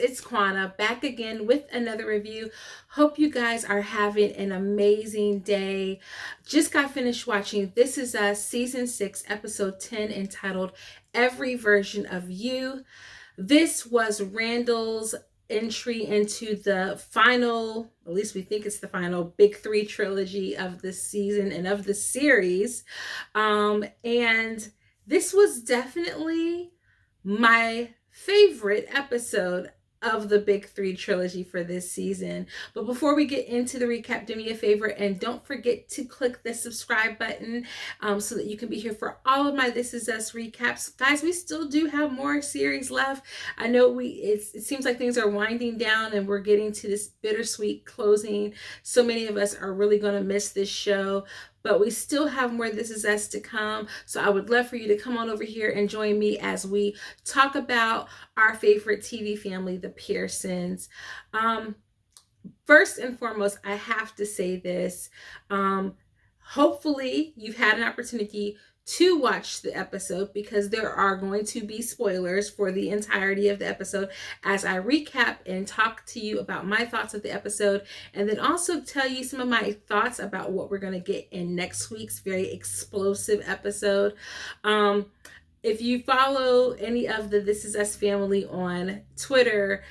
it's Kwana back again with another review. Hope you guys are having an amazing day. Just got finished watching This Is Us Season 6, Episode 10, entitled Every Version of You. This was Randall's entry into the final, at least we think it's the final, Big Three trilogy of the season and of the series. And this was definitely my favorite episode of the Big Three trilogy for this season. But before we get into the recap, do me a favor and don't forget to click the subscribe button so that you can be here for all of my This Is Us recaps. Guys, we still do have more series left. I know it seems like things are winding down and we're getting to this bittersweet closing. So many of us are really going to miss this show, but we still have more This Is Us to come. So I would love for you to come on over here and join me as we talk about our favorite TV family, the Pearsons. First and foremost, I have to say this. Hopefully you've had an opportunity to watch the episode, because there are going to be spoilers for the entirety of the episode as I recap and talk to you about my thoughts of the episode, and then also tell you some of my thoughts about what we're going to get in next week's very explosive episode. If you follow any of the This Is Us family on Twitter,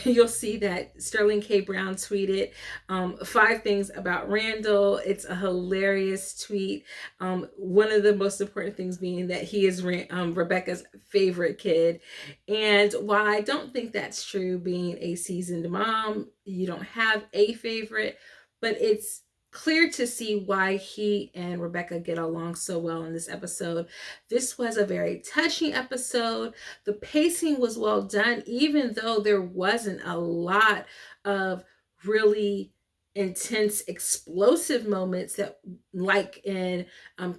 you'll see that Sterling K. Brown tweeted 5 things about Randall. It's a hilarious tweet. One of the most important things being that he is Rebecca's favorite kid. And while I don't think that's true, being a seasoned mom, you don't have a favorite, but it's clear to see why he and Rebecca get along so well in this episode. This was a very touching episode. The pacing was well done, even though there wasn't a lot of really intense, explosive moments that, like in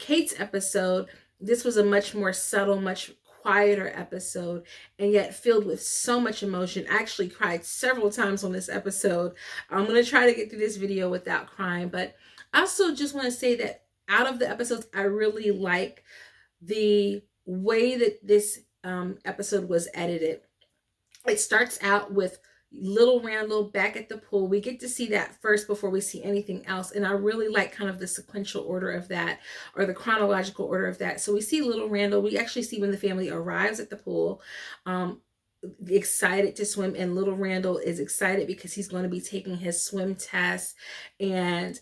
Kate's episode. This was a much more subtle, much quieter episode, and yet filled with so much emotion. I actually cried several times on this episode. I'm going to try to get through this video without crying, but I also just want to say that out of the episodes, I really like the way that this episode was edited. It starts out with little Randall back at the pool. We get to see that first before we see anything else. And I really like kind of the sequential order of that, or the chronological order of that. So we see little Randall. We actually see when the family arrives at the pool, excited to swim. And little Randall is excited because he's going to be taking his swim test. And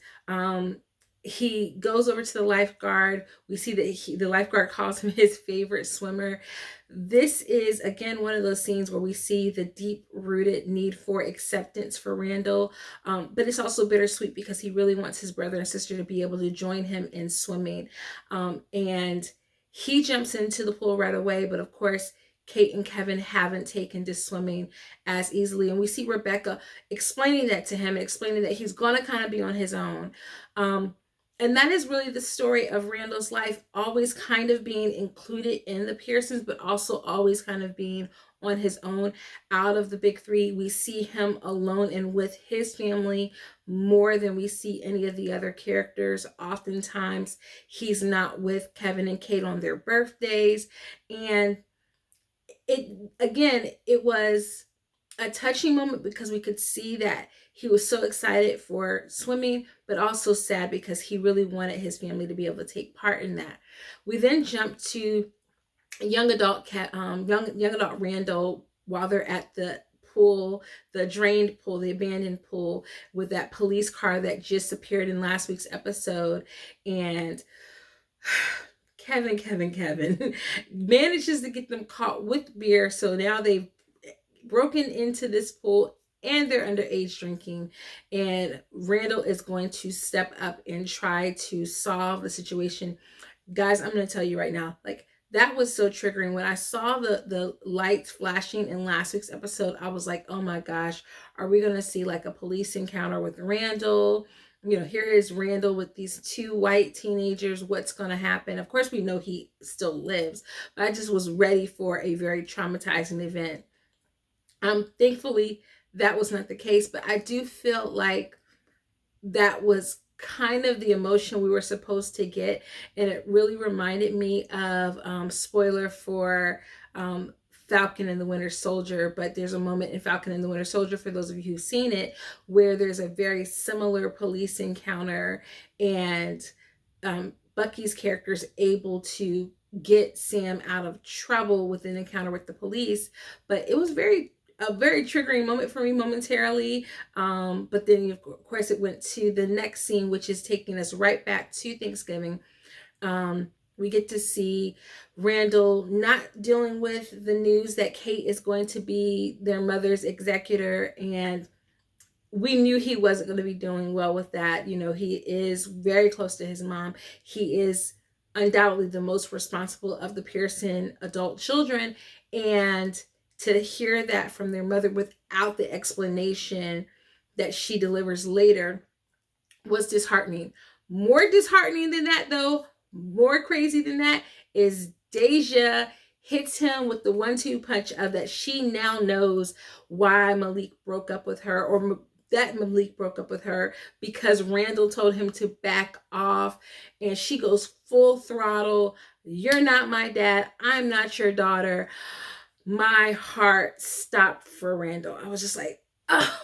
he goes over to the lifeguard. We see that the lifeguard calls him his favorite swimmer. This is, again, one of those scenes where we see the deep-rooted need for acceptance for Randall, but it's also bittersweet because he really wants his brother and sister to be able to join him in swimming. And he jumps into the pool right away, but of course, Kate and Kevin haven't taken to swimming as easily. And we see Rebecca explaining that to him, explaining that he's going to kind of be on his own. And that is really the story of Randall's life, always kind of being included in the Pearsons, but also always kind of being on his own. Out of the big three, we see him alone and with his family more than we see any of the other characters. Oftentimes, he's not with Kevin and Kate on their birthdays. And it was a touching moment because we could see that he was so excited for swimming, but also sad because he really wanted his family to be able to take part in that. We then jump to young adult Randall while they're at the pool, the drained pool, the abandoned pool, with that police car that just appeared in last week's episode. And Kevin manages to get them caught with beer. So now they've broken into this pool and they're underage drinking, and Randall is going to step up and try to solve the situation. Guys, I'm going to tell you right now, like, that was so triggering. When I saw the lights flashing in last week's episode, I was like, oh my gosh, are we going to see like a police encounter with Randall? You know, here is Randall with these 2 white teenagers. What's going to happen? Of course, we know he still lives, but I just was ready for a very traumatizing event. Thankfully, that was not the case, but I do feel like that was kind of the emotion we were supposed to get, and it really reminded me of spoiler for Falcon and the Winter Soldier, but there's a moment in Falcon and the Winter Soldier, for those of you who've seen it, where there's a very similar police encounter, and Bucky's character is able to get Sam out of trouble with an encounter with the police. But it was a very triggering moment for me momentarily. But then, of course, it went to the next scene, which is taking us right back to Thanksgiving. We get to see Randall not dealing with the news that Kate is going to be their mother's executor, and we knew he wasn't going to be doing well with that. You know, he is very close to his mom. He is undoubtedly the most responsible of the Pearson adult children, and to hear that from their mother without the explanation that she delivers later was disheartening. More disheartening than that, though, more crazy than that, is Deja hits him with the 1-2 punch of that she now knows why Malik broke up with her, or that Malik broke up with her because Randall told him to back off. And she goes full throttle. You're not my dad. I'm not your daughter. My heart stopped for Randall. I was just like, oh.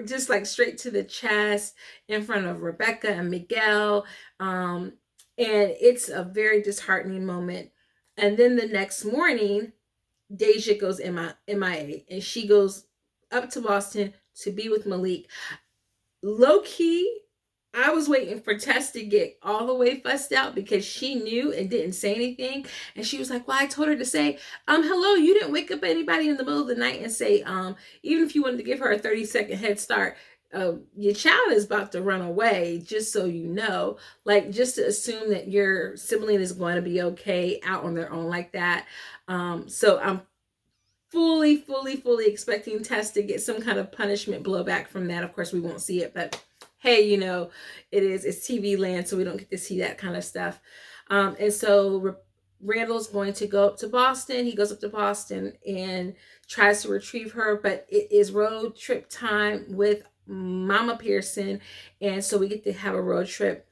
Just like straight to the chest in front of Rebecca and Miguel. And it's a very disheartening moment. And then the next morning, Deja goes MIA, and she goes up to Boston to be with Malik. Low key, I was waiting for Tess to get all the way fussed out because she knew and didn't say anything. And she was like, well, I told her to say, hello, you didn't wake up anybody in the middle of the night and say, even if you wanted to give her a 30-second head start, your child is about to run away, just so you know. Like, just to assume that your sibling is going to be okay out on their own like that. So I'm fully expecting Tess to get some kind of punishment blowback from that. Of course, we won't see it, but hey, you know, it's TV land, so we don't get to see that kind of stuff. And so Randall's going to go up to Boston. He goes up to Boston and tries to retrieve her, but it is road trip time with Mama Pearson, and so we get to have a road trip.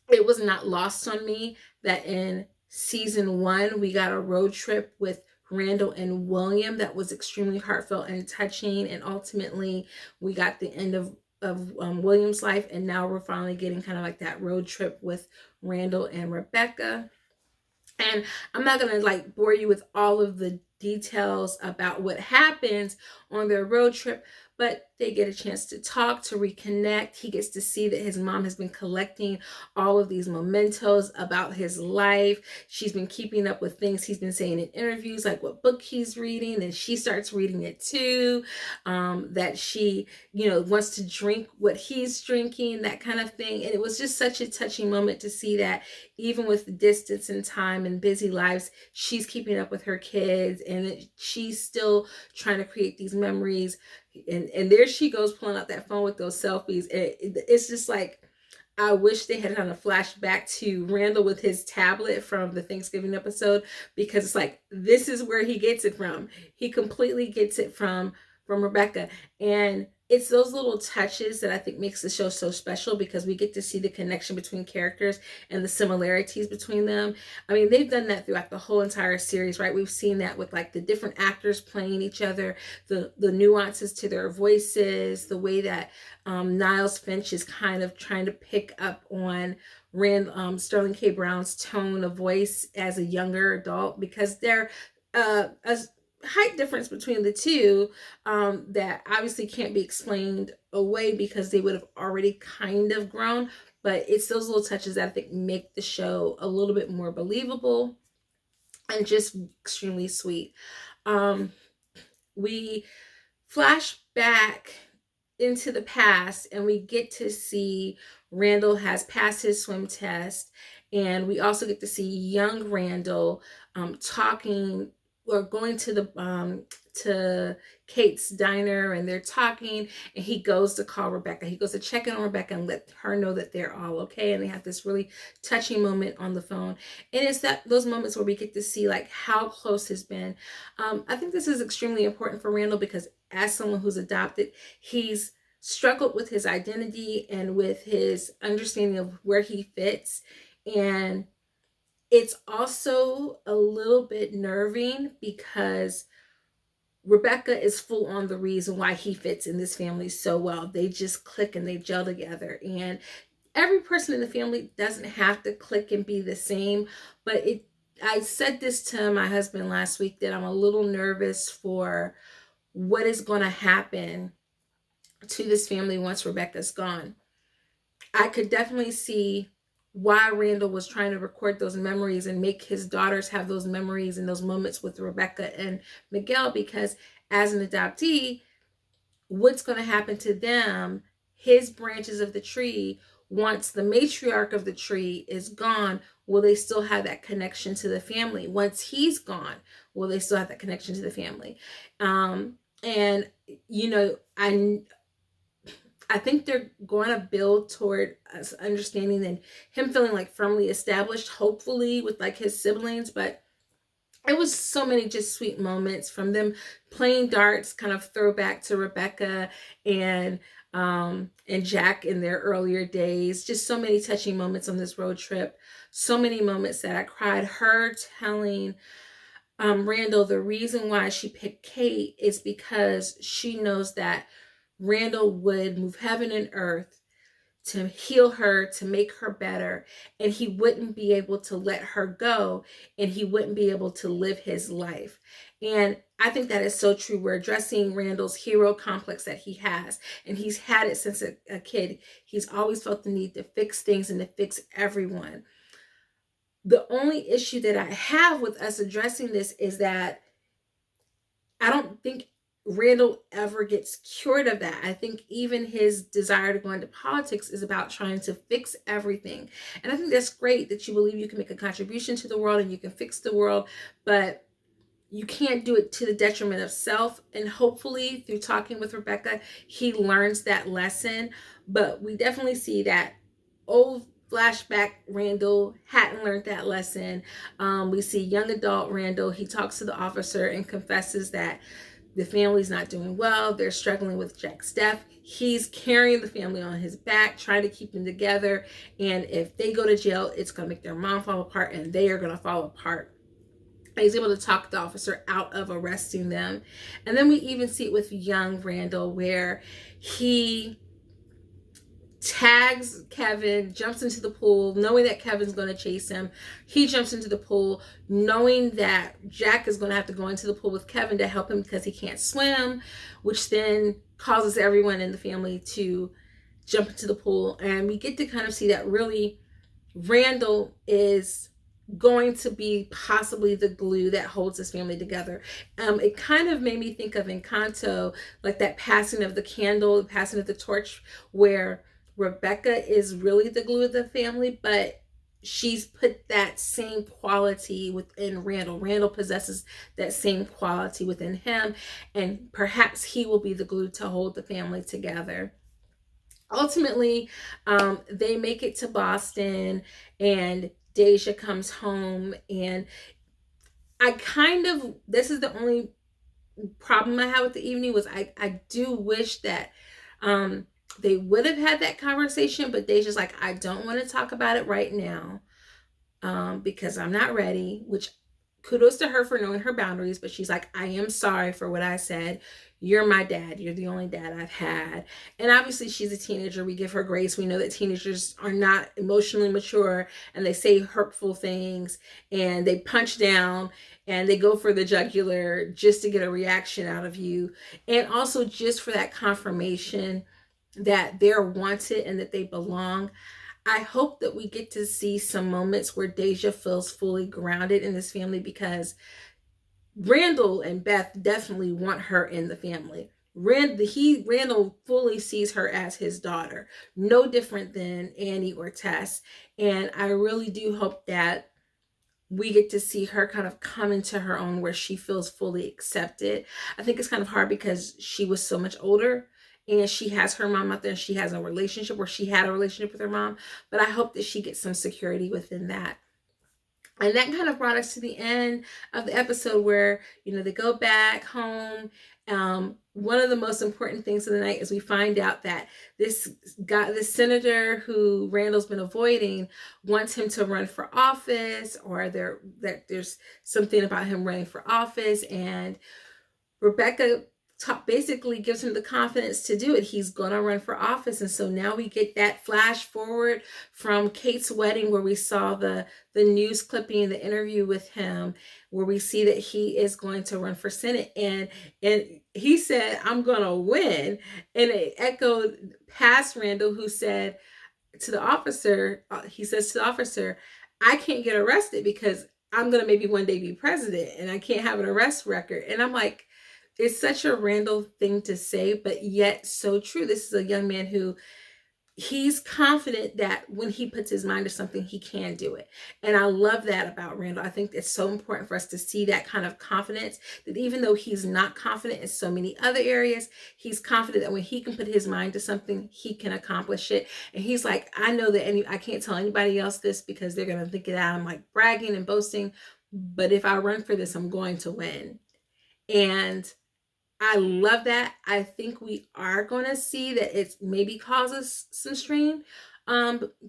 It was not lost on me that in season 1, we got a road trip with Randall and William that was extremely heartfelt and touching, and ultimately we got the end of William's life, and now we're finally getting kind of like that road trip with Randall and Rebecca. And I'm not gonna like bore you with all of the details about what happens on their road trip, but they get a chance to talk, to reconnect. He gets to see that his mom has been collecting all of these mementos about his life. She's been keeping up with things he's been saying in interviews, like what book he's reading, and she starts reading it too. That she, you know, wants to drink what he's drinking, that kind of thing. And it was just such a touching moment to see that even with the distance and time and busy lives, she's keeping up with her kids, and she's still trying to create these memories. And there she goes pulling out that phone with those selfies. It's just like, I wish they had done a flashback to Randall with his tablet from the Thanksgiving episode, because it's like, this is where he gets it from. He completely gets it from Rebecca. And it's those little touches that I think makes the show so special, because we get to see the connection between characters and the similarities between them. I mean, they've done that throughout the whole entire series, right? We've seen that with like the different actors playing each other, the nuances to their voices, the way that Niles Finch is kind of trying to pick up on Sterling K. Brown's tone of voice as a younger adult, because they're a height difference between the two that obviously can't be explained away because they would have already kind of grown. But it's those little touches that I think make the show a little bit more believable and just extremely sweet. We flash back into the past and we get to see Randall has passed his swim test, and we also get to see young Randall talking, or going to the to Kate's diner, and they're talking, and he goes to call Rebecca. He goes to check in on Rebecca and let her know that they're all okay, and they have this really touching moment on the phone. And it's those moments where we get to see like how close he's been. I think this is extremely important for Randall, because as someone who's adopted, he's struggled with his identity and with his understanding of where he fits. And It's also a little bit nerving because Rebecca is full on the reason why he fits in this family so well. They just click and they gel together. And every person in the family doesn't have to click and be the same, but I said this to my husband last week that I'm a little nervous for what is going to happen to this family once Rebecca's gone. I could definitely see why Randall was trying to record those memories and make his daughters have those memories and those moments with Rebecca and Miguel, because as an adoptee, what's going to happen to them, his branches of the tree, once the matriarch of the tree is gone, will they still have that connection to the family? Once he's gone, will they still have that connection to the family? And you know, I think they're going to build toward us understanding and him feeling like firmly established, hopefully with like his siblings. But it was so many just sweet moments from them playing darts, kind of throwback to Rebecca and Jack in their earlier days. Just so many touching moments on this road trip. So many moments that I cried. Her telling Randall the reason why she picked Kate is because she knows that Randall would move heaven and earth to heal her, to make her better, and he wouldn't be able to let her go, and he wouldn't be able to live his life. And I think that is so true. We're addressing Randall's hero complex that he has, and he's had it since a kid. He's always felt the need to fix things and to fix everyone. The only issue that I have with us addressing this is that I don't think Randall ever gets cured of that. I think even his desire to go into politics is about trying to fix everything. And I think that's great that you believe you can make a contribution to the world and you can fix the world, but you can't do it to the detriment of self. And hopefully through talking with Rebecca, he learns that lesson. But we definitely see that old flashback Randall hadn't learned that lesson. We see young adult Randall. He talks to the officer and confesses that the family's not doing well. They're struggling with Jack's death. He's carrying the family on his back, trying to keep them together. And if they go to jail, it's going to make their mom fall apart and they are going to fall apart. And he's able to talk the officer out of arresting them. And then we even see it with young Randall where he tags Kevin, jumps into the pool, knowing that Kevin's going to chase him. He jumps into the pool, knowing that Jack is going to have to go into the pool with Kevin to help him because he can't swim, which then causes everyone in the family to jump into the pool. And we get to kind of see that really Randall is going to be possibly the glue that holds this family together. It kind of made me think of Encanto, like that passing of the candle, the passing of the torch, where Rebecca is really the glue of the family, but she's put that same quality within Randall. Randall possesses that same quality within him, and perhaps he will be the glue to hold the family together. Ultimately, they make it to Boston, and Deja comes home, and this is the only problem I have with the evening was I do wish that they would have had that conversation, but Deja's like, I don't want to talk about it right now because I'm not ready, which kudos to her for knowing her boundaries, but she's like, I am sorry for what I said. You're my dad. You're the only dad I've had. And obviously she's a teenager. We give her grace. We know that teenagers are not emotionally mature and they say hurtful things and they punch down and they go for the jugular just to get a reaction out of you. And also just for that confirmation that they're wanted and that they belong. I hope that we get to see some moments where Deja feels fully grounded in this family, because Randall and Beth definitely want her in the family. Randall fully sees her as his daughter, no different than Annie or Tess. And I really do hope that we get to see her kind of come into her own where she feels fully accepted. I think it's kind of hard because she was so much older and she has her mom out there and she has a relationship where she had a relationship with her mom. But I hope that she gets some security within that. And that kind of brought us to the end of the episode where, they go back home One of the most important things of the night is we find out that this senator who Randall's been avoiding wants him to run for office, or there's something about him running for office, and Rebecca basically gives him the confidence to do it. He's going to run for office. And so now we get that flash forward from Kate's wedding, where we saw the news clipping, the interview with him, where we see that he is going to run for Senate. And he said, I'm going to win. And it echoed past Randall, who said to the officer, he says to the officer, I can't get arrested because I'm going to maybe one day be president and I can't have an arrest record. And I'm like, it's such a Randall thing to say, but yet so true. This is a young man who he's confident that when he puts his mind to something, he can do it. And I love that about Randall. I think it's so important for us to see that kind of confidence, that even though he's not confident in so many other areas, he's confident that when he can put his mind to something, he can accomplish it. And he's like, I know that I can't tell anybody else this because they're going to think that I'm like bragging and boasting. But if I run for this, I'm going to win. And I love that. I think we are going to see that it maybe causes some strain.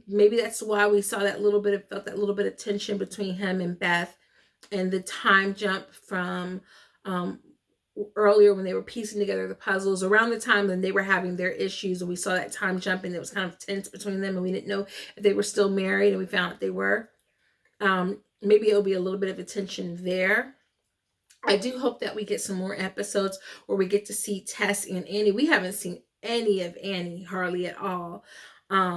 Maybe that's why we saw felt that little bit of tension between him and Beth, and the time jump from earlier when they were piecing together the puzzles around the time when they were having their issues, and we saw that time jump and it was kind of tense between them, and we didn't know if they were still married, and we found out they were. Maybe it'll be a little bit of a tension there. I do hope that we get some more episodes where we get to see Tess and Annie. We haven't seen any of Annie hardly at all.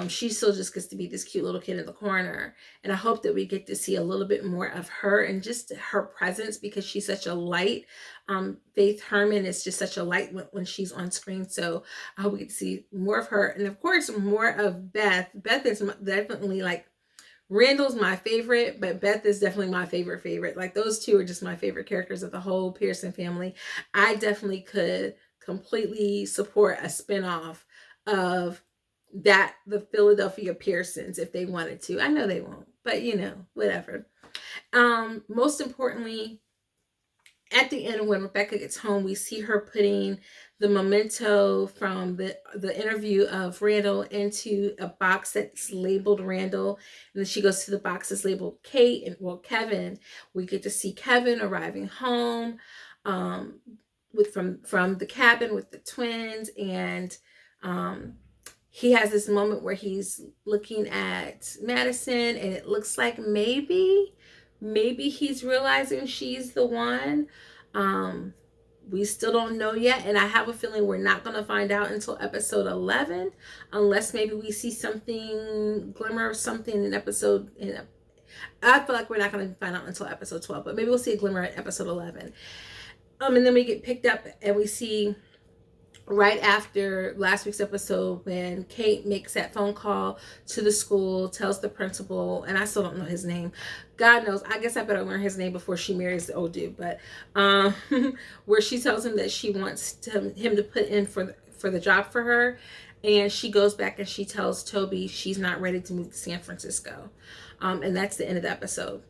She still just gets to be this cute little kid in the corner. And I hope that we get to see a little bit more of her and just her presence, because she's such a light. Faith Herman is just such a light when she's on screen. So I hope we get to see more of her. And of course, more of Beth. Beth is definitely like, Randall's my favorite, but Beth is definitely my favorite. Like, those two are just my favorite characters of the whole Pearson family. I definitely could completely support a spinoff of the Philadelphia Pearsons if they wanted to. I know they won't, but whatever. Most importantly, at the end, when Rebecca gets home, we see her putting the memento from the interview of Randall into a box that's labeled Randall. And then she goes to the box that's labeled Kate and Kevin. We get to see Kevin arriving home from the cabin with the twins. And he has this moment where he's looking at Madison, and it looks like maybe he's realizing she's the one. We still don't know yet, and I have a feeling we're not going to find out until episode 11, unless maybe we see glimmer of something in episode. I feel like we're not going to find out until episode 12, but maybe we'll see a glimmer at episode 11. And then we get picked up, and we see right after last week's episode when Kate makes that phone call to the school, tells the principal, and I still don't know his name. God knows, I guess I better learn his name before she marries the old dude. But where she tells him that she wants him to put in for the job for her, and she goes back and she tells Toby she's not ready to move to San Francisco. And that's the end of the episode.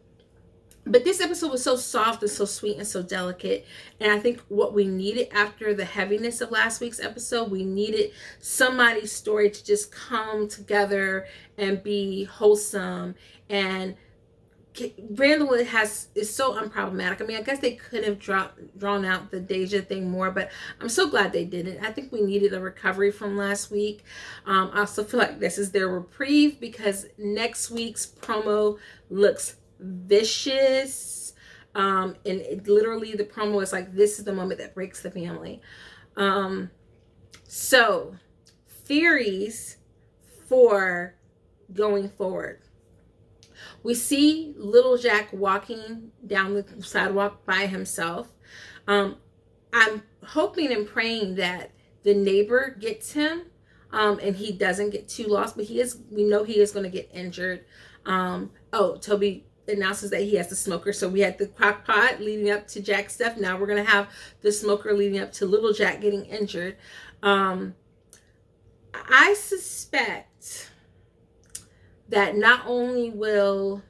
But this episode was so soft and so sweet and so delicate. And I think what we needed after the heaviness of last week's episode, we needed somebody's story to just come together and be wholesome. And Randall is so unproblematic. I mean, I guess they could have drawn out the Deja thing more, but I'm so glad they didn't. I think we needed a recovery from last week. I also feel like this is their reprieve, because next week's promo looks vicious, and literally the promo is like, this is the moment that breaks the family. So theories for going forward. We see little Jack walking down the sidewalk by himself. I'm hoping and praying that the neighbor gets him, and he doesn't get too lost, but we know he is going to get injured. Toby announces that he has the smoker. So we had the crock pot leading up to Jack's stuff. Now we're going to have the smoker leading up to little Jack getting injured. I suspect that not only will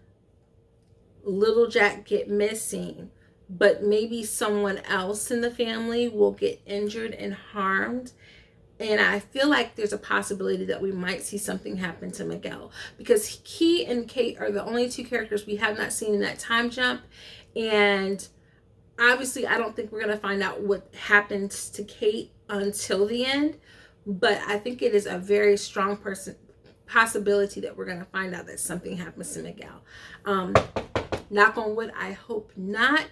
little Jack get missing, but maybe someone else in the family will get injured and harmed. And I feel like there's a possibility that we might see something happen to Miguel, because he and Kate are the only two characters we have not seen in that time jump. And obviously, I don't think we're going to find out what happens to Kate until the end. But I think it is a very strong possibility that we're going to find out that something happens to Miguel. Knock on wood, I hope not.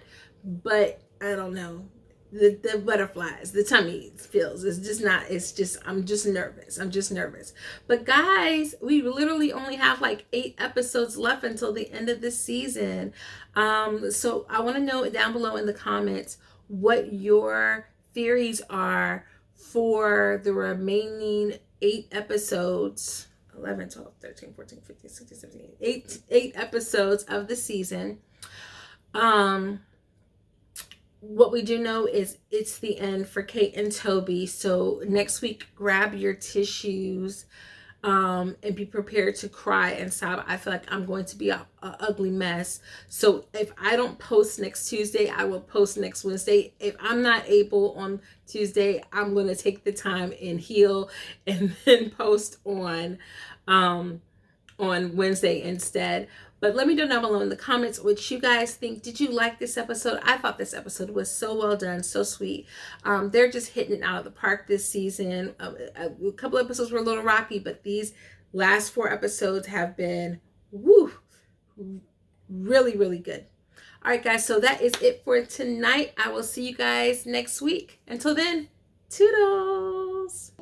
But I don't know. The butterflies, the tummy feels, it's just not, it's just, I'm just nervous. But guys, we literally only have like 8 episodes left until the end of this season. So I want to know down below in the comments what your theories are for the remaining 8 episodes, 11, 12, 13, 14, 15, 16, 17, 8 episodes of the season. What we do know is it's the end for Kate and Toby. So next week, grab your tissues and be prepared to cry and sob. I feel like I'm going to be a ugly mess. So if I don't post next Tuesday, I will post next Wednesday. If I'm not able on Tuesday, I'm going to take the time and heal and then post on Wednesday instead. But let me know down below in the comments what you guys think. Did you like this episode? I thought this episode was so well done, so sweet. They're just hitting it out of the park this season. A couple episodes were a little rocky, but these last 4 episodes have been really, really good. All right, guys, so that is it for tonight. I will see you guys next week. Until then, toodles.